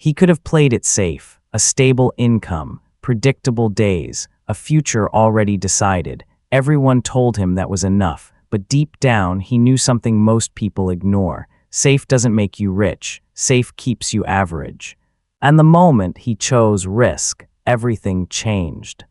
He could have played it safe, a stable income, predictable days, a future already decided. Everyone told him that was enough, but deep down he knew something most people ignore. Safe doesn't make you rich, safe keeps you average. And the moment he chose risk, everything changed.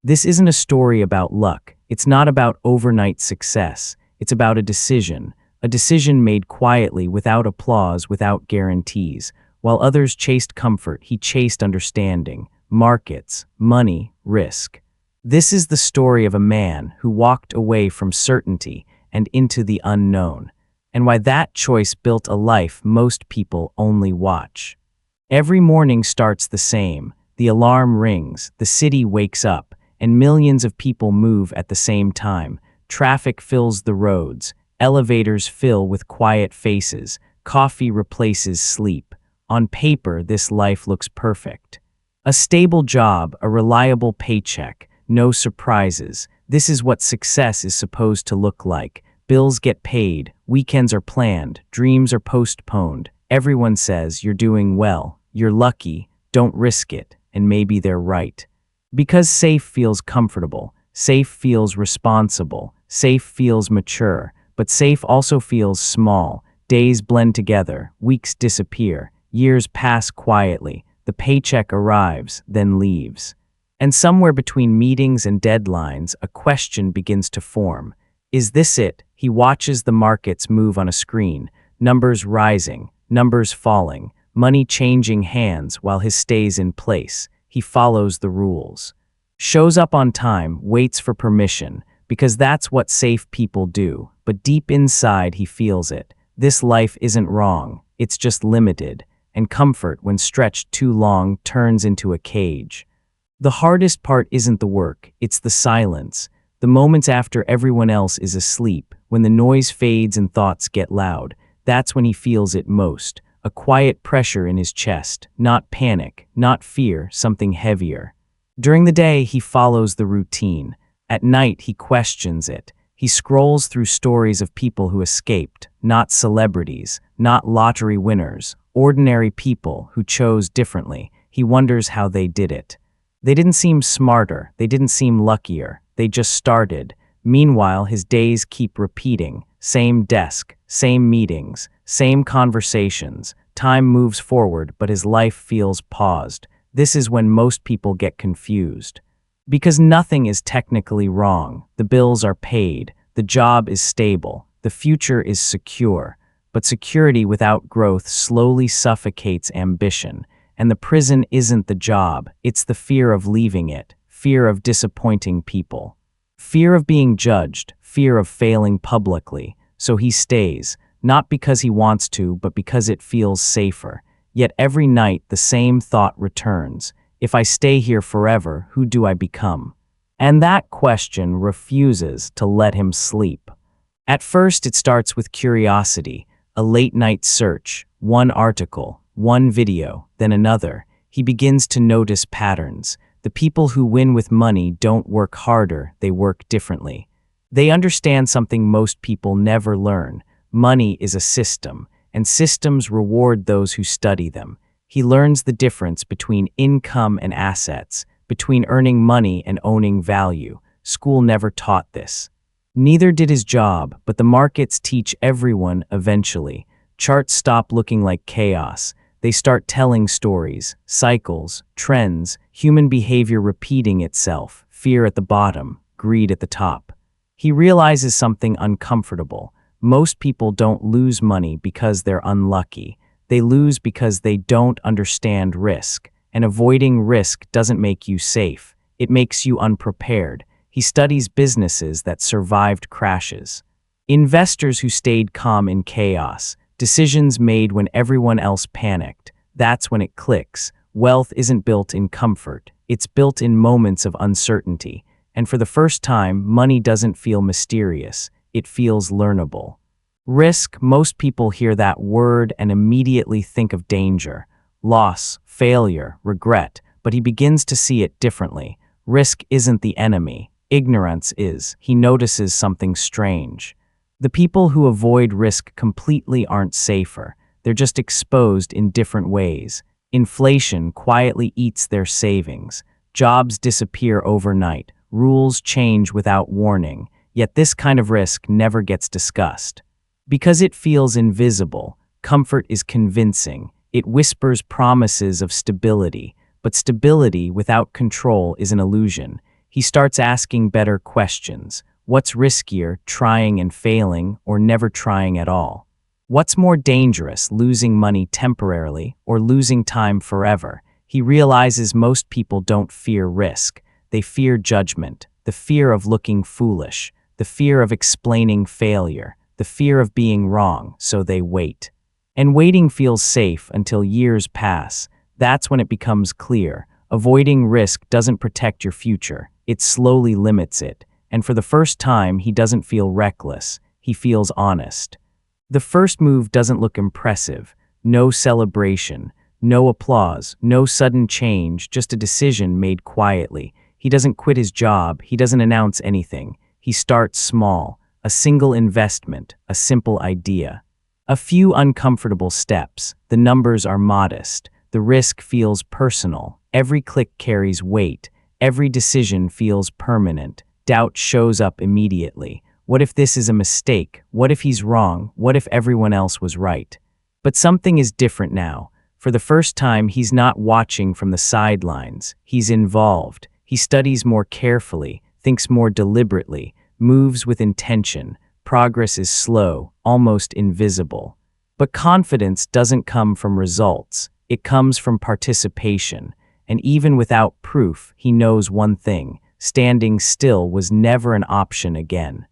This isn't a story about luck. It's not about overnight success. It's about a decision made quietly, without applause, without guarantees. While others chased comfort, he chased understanding, markets, money, risk. This is the story of a man who walked away from certainty and into the unknown, and why that choice built a life most people only watch. Every morning starts the same. The alarm rings, the city wakes up, and millions of people move at the same time. Traffic fills the roads, elevators fill with quiet faces, coffee replaces sleep. On paper, this life looks perfect. A stable job, a reliable paycheck, no surprises. This is what success is supposed to look like. Bills get paid, weekends are planned, dreams are postponed. Everyone says, "You're doing well, you're lucky, don't risk it," and maybe they're right. Because safe feels comfortable, safe feels responsible, safe feels mature, but safe also feels small. Days blend together, weeks disappear, years pass quietly, the paycheck arrives, then leaves. And somewhere between meetings and deadlines, a question begins to form. Is this it? He watches the markets move on a screen, numbers rising, numbers falling, money changing hands while his stays in place. He follows the rules. Shows up on time, waits for permission, because that's what safe people do. But deep inside he feels it. This life isn't wrong, it's just limited, and comfort, when stretched too long, turns into a cage. The hardest part isn't the work, it's the silence. The moments after everyone else is asleep, when the noise fades and thoughts get loud, that's when he feels it most. A quiet pressure in his chest, not panic, not fear, something heavier. During the day, he follows the routine. At night, he questions it. He scrolls through stories of people who escaped, not celebrities, not lottery winners, ordinary people who chose differently. He wonders how they did it. They didn't seem smarter, they didn't seem luckier, they just started. Meanwhile, his days keep repeating. Same desk, same meetings, same conversations. Time moves forward, but his life feels paused. This is when most people get confused. Because nothing is technically wrong. The bills are paid, the job is stable, the future is secure. But security without growth slowly suffocates ambition. And the prison isn't the job, it's the fear of leaving it, fear of disappointing people. Fear of being judged, fear of failing publicly. So he stays, not because he wants to, but because it feels safer. Yet every night the same thought returns. If I stay here forever, who do I become? And that question refuses to let him sleep. At first it starts with curiosity, a late-night search, one article, one video, then another. He begins to notice patterns. The people who win with money don't work harder, they work differently. They understand something most people never learn. Money is a system, and systems reward those who study them. He learns the difference between income and assets, between earning money and owning value. School never taught this. Neither did his job, but the markets teach everyone eventually. Charts stop looking like chaos. They start telling stories, cycles, trends, human behavior repeating itself, fear at the bottom, greed at the top. He realizes something uncomfortable. Most people don't lose money because they're unlucky. They lose because they don't understand risk. And avoiding risk doesn't make you safe. It makes you unprepared. He studies businesses that survived crashes. Investors who stayed calm in chaos. Decisions made when everyone else panicked. That's when it clicks. Wealth isn't built in comfort. It's built in moments of uncertainty. And for the first time, money doesn't feel mysterious. It feels learnable. Risk, most people hear that word and immediately think of danger, loss, failure, regret, but he begins to see it differently. Risk isn't the enemy. Ignorance is. He notices something strange. The people who avoid risk completely aren't safer. They're just exposed in different ways. Inflation quietly eats their savings. Jobs disappear overnight. Rules change without warning. Yet this kind of risk never gets discussed. Because it feels invisible, comfort is convincing. It whispers promises of stability, but stability without control is an illusion. He starts asking better questions. What's riskier, trying and failing, or never trying at all? What's more dangerous, losing money temporarily or losing time forever? He realizes most people don't fear risk. They fear judgment, the fear of looking foolish, the fear of explaining failure, the fear of being wrong, so they wait. And waiting feels safe until years pass. That's when it becomes clear. Avoiding risk doesn't protect your future. It slowly limits it. And for the first time, he doesn't feel reckless. He feels honest. The first move doesn't look impressive. No celebration, no applause, no sudden change, just a decision made quietly. He doesn't quit his job. He doesn't announce anything. He starts small. A single investment, a simple idea. A few uncomfortable steps. The numbers are modest. The risk feels personal. Every click carries weight. Every decision feels permanent. Doubt shows up immediately. What if this is a mistake? What if he's wrong? What if everyone else was right? But something is different now. For the first time, he's not watching from the sidelines. He's involved. He studies more carefully, thinks more deliberately, moves with intention. Progress is slow, almost invisible. But confidence doesn't come from results. It comes from participation. And even without proof, he knows one thing: standing still was never an option again.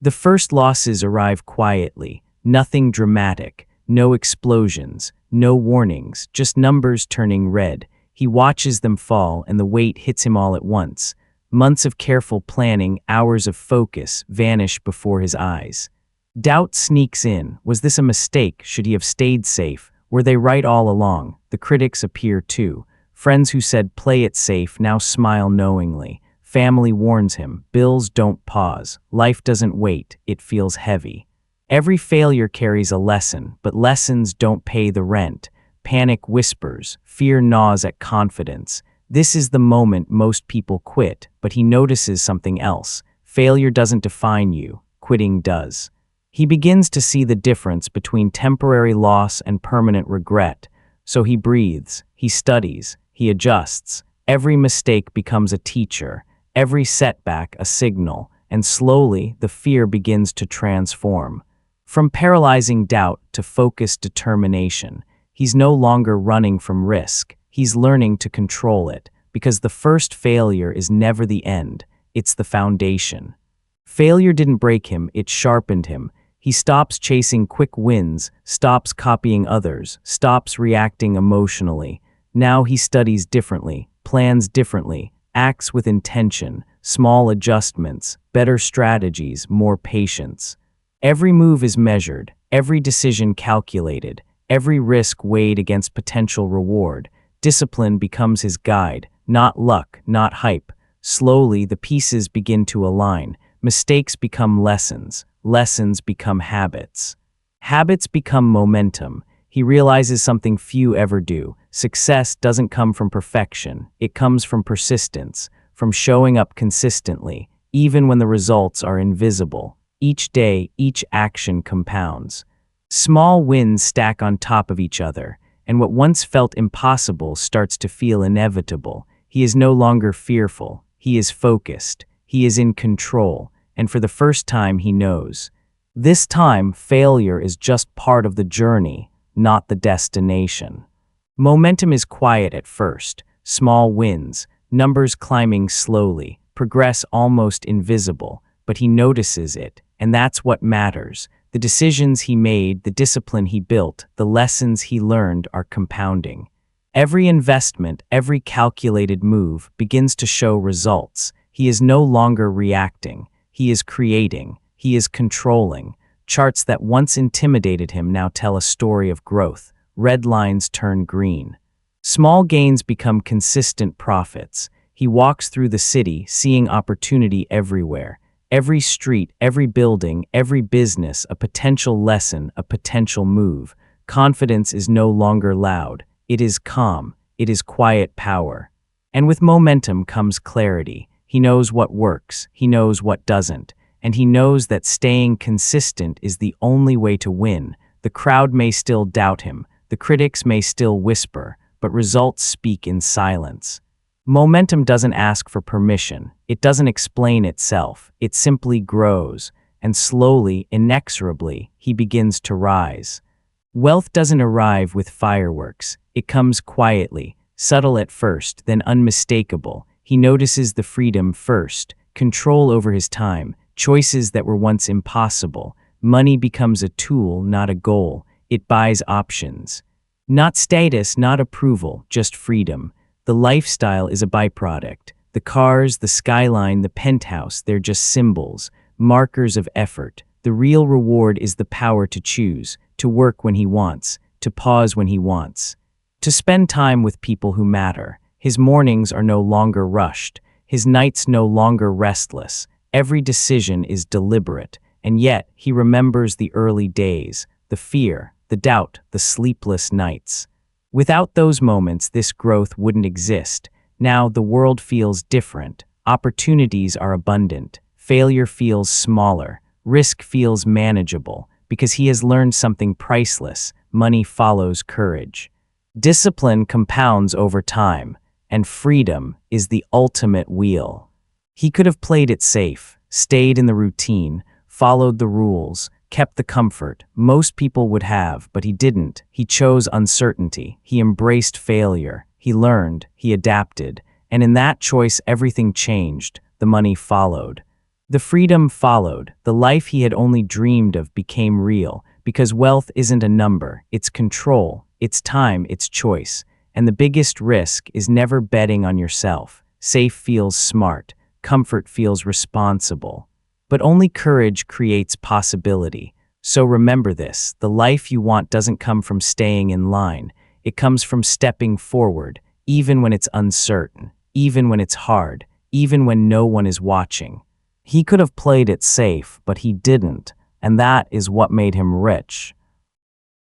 The first losses arrive quietly, nothing dramatic, no explosions, no warnings, just numbers turning red. He watches them fall and the weight hits him all at once. Months of careful planning, hours of focus, vanish before his eyes. Doubt sneaks in. Was this a mistake? Should he have stayed safe? Were they right all along? The critics appear too. Friends who said play it safe now smile knowingly. Family warns him, bills don't pause, life doesn't wait, it feels heavy. Every failure carries a lesson, but lessons don't pay the rent. Panic whispers, fear gnaws at confidence. This is the moment most people quit, but he notices something else. Failure doesn't define you, quitting does. He begins to see the difference between temporary loss and permanent regret. So he breathes, he studies, he adjusts. Every mistake becomes a teacher. Every setback a signal, and slowly the fear begins to transform. From paralyzing doubt to focused determination, he's no longer running from risk. He's learning to control it, because the first failure is never the end, it's the foundation. Failure didn't break him, it sharpened him. He stops chasing quick wins, stops copying others, stops reacting emotionally. Now he studies differently, plans differently, acts with intention, small adjustments, better strategies, more patience. Every move is measured, every decision calculated, every risk weighed against potential reward. Discipline becomes his guide, not luck, not hype. Slowly, the pieces begin to align. Mistakes become lessons, lessons become habits. Habits become momentum. He realizes something few ever do. Success doesn't come from perfection. It comes from persistence, from showing up consistently, even when the results are invisible. Each day, each action compounds. Small wins stack on top of each other, and what once felt impossible starts to feel inevitable. He is no longer fearful. He is focused. He is in control, and for the first time he knows. This time, failure is just part of the journey, not the destination. Momentum is quiet at first, small wins, numbers climbing slowly, progress almost invisible, but he notices it, and that's what matters. The decisions he made, the discipline he built, the lessons he learned are compounding. Every investment, every calculated move begins to show results. He is no longer reacting. He is creating. He is controlling. Charts that once intimidated him now tell a story of growth. Red lines turn green. Small gains become consistent profits. He walks through the city, seeing opportunity everywhere. Every street, every building, every business, a potential lesson, a potential move. Confidence is no longer loud. It is calm. It is quiet power. And with momentum comes clarity. He knows what works. He knows what doesn't. And he knows that staying consistent is the only way to win. The crowd may still doubt him. The critics may still whisper, but results speak in silence. Momentum doesn't ask for permission. It doesn't explain itself. It simply grows. And slowly, inexorably, he begins to rise. Wealth doesn't arrive with fireworks. It comes quietly, subtle at first, then unmistakable. He notices the freedom first, control over his time, choices that were once impossible. Money becomes a tool, not a goal. It buys options. Not status, not approval, just freedom. The lifestyle is a byproduct. The cars, the skyline, the penthouse, they're just symbols, markers of effort. The real reward is the power to choose, to work when he wants, to pause when he wants, to spend time with people who matter. His mornings are no longer rushed, his nights no longer restless. Every decision is deliberate, and yet he remembers the early days, the fear, the doubt, the sleepless nights. Without those moments, this growth wouldn't exist. Now the world feels different. Opportunities are abundant. Failure feels smaller. Risk feels manageable, because he has learned something priceless. Money follows courage. Discipline compounds over time, and freedom is the ultimate wheel. He could have played it safe, stayed in the routine, followed the rules, kept the comfort. Most people would have, but he didn't. He chose uncertainty. He embraced failure. He learned. He adapted. And in that choice, everything changed. The money followed. The freedom followed. The life he had only dreamed of became real, because wealth isn't a number. It's control. It's time. It's choice. And the biggest risk is never betting on yourself. Safe feels smart. Comfort feels responsible. But only courage creates possibility. So remember this, the life you want doesn't come from staying in line. It comes from stepping forward, even when it's uncertain, even when it's hard, even when no one is watching. He could have played it safe, but he didn't, and that is what made him rich.